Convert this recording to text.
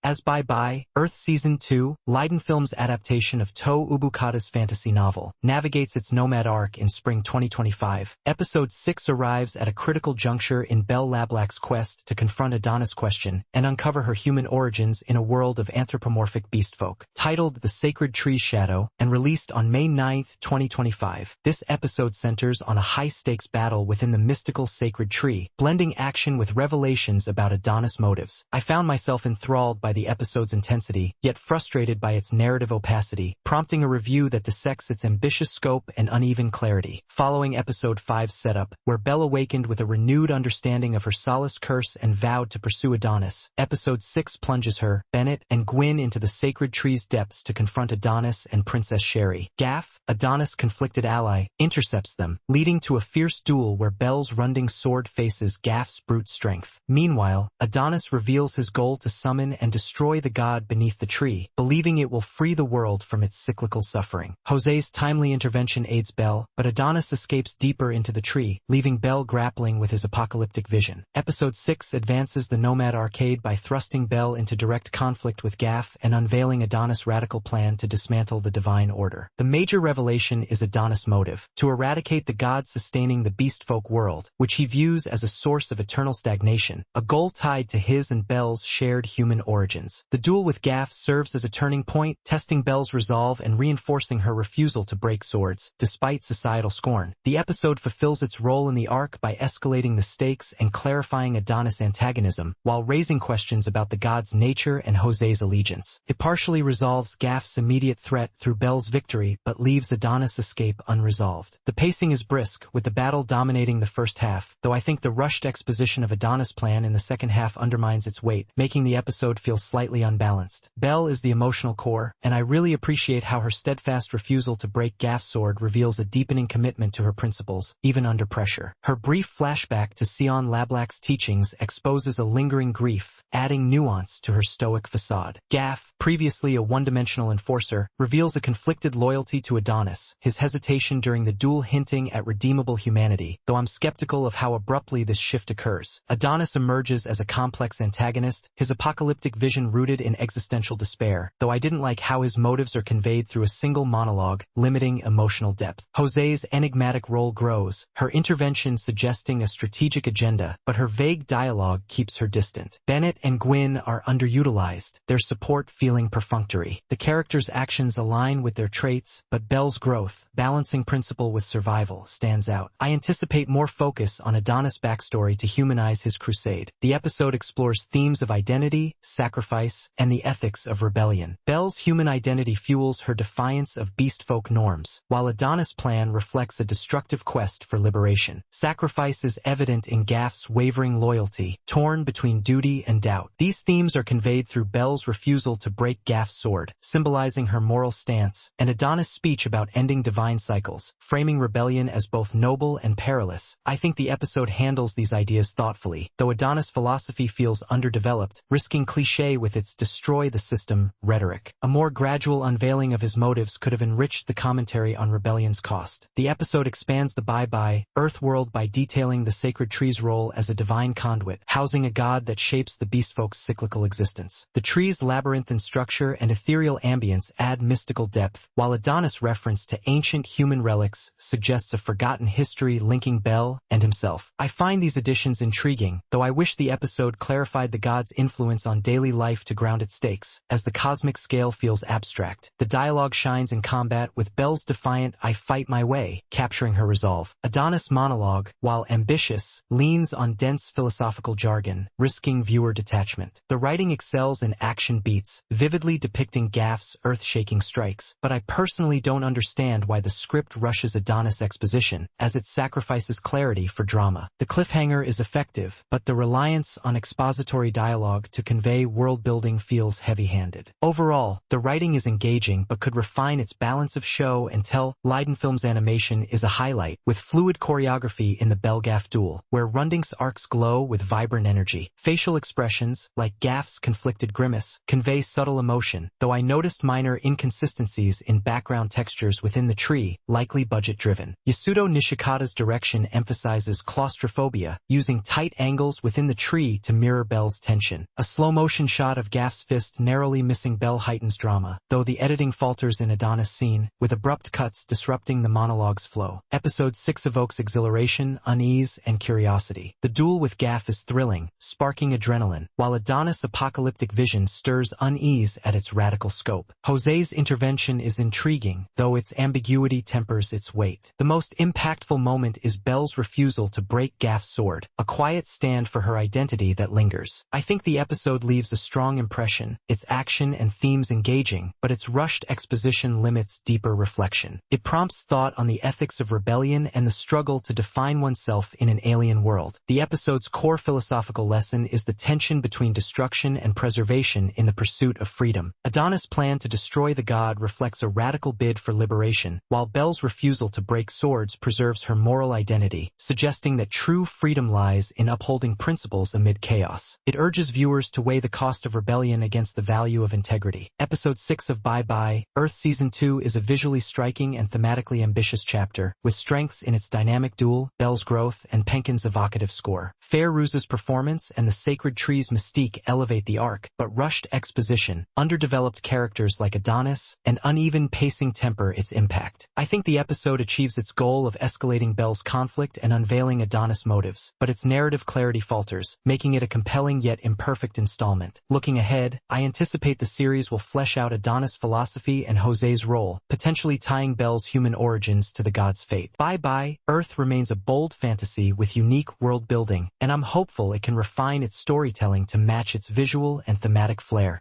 As Bye Bye, Earth Season 2, Leiden Films' adaptation of To Ubukata's fantasy novel, navigates its nomad arc in spring 2025. Episode 6 arrives at a critical juncture in Belle Lablac's quest to confront Adonis' question and uncover her human origins in a world of anthropomorphic beastfolk. Titled The Sacred Tree's Shadow and released on May 9, 2025, this episode centers on a high-stakes battle within the mystical sacred tree, blending action with revelations about Adonis' motives. I found myself enthralled by the episode's intensity, yet frustrated by its narrative opacity, prompting a review that dissects its ambitious scope and uneven clarity. Following Episode 5's setup, where Belle awakened with a renewed understanding of her solace curse and vowed to pursue Adonis, Episode 6 plunges her, Bennett, and Gwyn into the sacred tree's depths to confront Adonis and Princess Sherry. Gaff, Adonis' conflicted ally, intercepts them, leading to a fierce duel where Belle's runding sword faces Gaff's brute strength. Meanwhile, Adonis reveals his goal to summon and destroy the god beneath the tree, believing it will free the world from its cyclical suffering. Jose's timely intervention aids Belle, but Adonis escapes deeper into the tree, leaving Belle grappling with his apocalyptic vision. Episode 6 advances the Nomad Arcade by thrusting Belle into direct conflict with Gaff and unveiling Adonis' radical plan to dismantle the divine order. The major revelation is Adonis' motive: to eradicate the god sustaining the beastfolk world, which he views as a source of eternal stagnation, a goal tied to his and Belle's shared human origins. The duel with Gaff serves as a turning point, testing Belle's resolve and reinforcing her refusal to break swords, despite societal scorn. The episode fulfills its role in the arc by escalating the stakes and clarifying Adonis' antagonism, while raising questions about the god's nature and Jose's allegiance. It partially resolves Gaff's immediate threat through Belle's victory, but leaves Adonis' escape unresolved. The pacing is brisk, with the battle dominating the first half, though I think the rushed exposition of Adonis' plan in the second half undermines its weight, making the episode feel slightly unbalanced. Belle is the emotional core, and I really appreciate how her steadfast refusal to break Gaff's sword reveals a deepening commitment to her principles, even under pressure. Her brief flashback to Sion Lablac's teachings exposes a lingering grief, adding nuance to her stoic facade. Gaff, previously a one-dimensional enforcer, reveals a conflicted loyalty to Adonis, his hesitation during the duel hinting at redeemable humanity, though I'm skeptical of how abruptly this shift occurs. Adonis emerges as a complex antagonist, his apocalyptic vision rooted in existential despair, though I didn't like how his motives are conveyed through a single monologue, limiting emotional depth. Jose's enigmatic role grows, her intervention suggesting a strategic agenda, but her vague dialogue keeps her distant. Bennett and Gwyn are underutilized, their support feeling perfunctory. The characters' actions align with their traits, but Belle's growth, balancing principle with survival, stands out. I anticipate more focus on Adonis' backstory to humanize his crusade. The episode explores themes of identity, sacrifice, and the ethics of rebellion. Belle's human identity fuels her defiance of beastfolk norms, while Adonis' plan reflects a destructive quest for liberation. Sacrifice is evident in Gaff's wavering loyalty, torn between duty and doubt. These themes are conveyed through Belle's refusal to break Gaff's sword, symbolizing her moral stance, and Adonis' speech about ending divine cycles, framing rebellion as both noble and perilous. I think the episode handles these ideas thoughtfully, though Adonis' philosophy feels underdeveloped, risking cliché with its destroy the system rhetoric. A more gradual unveiling of his motives could have enriched the commentary on rebellion's cost. The episode expands the Bye Bye, Earth world by detailing the sacred tree's role as a divine conduit, housing a god that shapes the beastfolk's cyclical existence. The tree's labyrinthine structure and ethereal ambience add mystical depth, while Adonis' reference to ancient human relics suggests a forgotten history linking Belle and himself. I find these additions intriguing, though I wish the episode clarified the god's influence on daily life to ground its stakes, as the cosmic scale feels abstract. The dialogue shines in combat, with Belle's defiant "I fight my way" capturing her resolve. Adonis' monologue, while ambitious, leans on dense philosophical jargon, risking viewer detachment. The writing excels in action beats, vividly depicting Gaff's earth-shaking strikes, but I personally don't understand why the script rushes Adonis' exposition, as it sacrifices clarity for drama. The cliffhanger is effective, but the reliance on expository dialogue to convey world-building feels heavy-handed. Overall, the writing is engaging but could refine its balance of show and tell. Leiden Films' animation is a highlight, with fluid choreography in the Belle-Gaff duel, where Runding's arcs glow with vibrant energy. Facial expressions, like Gaff's conflicted grimace, convey subtle emotion, though I noticed minor inconsistencies in background textures within the tree, likely budget-driven. Yasuto Nishikata's direction emphasizes claustrophobia, using tight angles within the tree to mirror Belle's tension. A slow-motion shot of Gaff's fist narrowly missing Belle heightens drama, though the editing falters in Adonis' scene, with abrupt cuts disrupting the monologue's flow. Episode 6 evokes exhilaration, unease, and curiosity. The duel with Gaff is thrilling, sparking adrenaline, while Adonis' apocalyptic vision stirs unease at its radical scope. Jose's intervention is intriguing, though its ambiguity tempers its weight. The most impactful moment is Belle's refusal to break Gaff's sword, a quiet stand for her identity that lingers. I think the episode leaves a strong impression, its action and themes engaging, but its rushed exposition limits deeper reflection. It prompts thought on the ethics of rebellion and the struggle to define oneself in an alien world. The episode's core philosophical lesson is the tension between destruction and preservation in the pursuit of freedom. Adonis' plan to destroy the god reflects a radical bid for liberation, while Belle's refusal to break swords preserves her moral identity, suggesting that true freedom lies in upholding principles amid chaos. It urges viewers to weigh the cost of rebellion against the value of integrity. Episode 6 of Bye Bye, Earth Season 2 is a visually striking and thematically ambitious chapter, with strengths in its dynamic duel, Belle's growth, and Penkin's evocative score. Fairuz's performance and the sacred tree's mystique elevate the arc, but rushed exposition, underdeveloped characters like Adonis, and uneven pacing temper its impact. I think the episode achieves its goal of escalating Belle's conflict and unveiling Adonis' motives, but its narrative clarity falters, making it a compelling yet imperfect installment. Looking ahead, I anticipate the series will flesh out Adonis' philosophy and Jose's role, potentially tying Belle's human origins to the god's fate. Bye Bye, Earth remains a bold fantasy with unique world building, and I'm hopeful it can refine its storytelling to match its visual and thematic flair.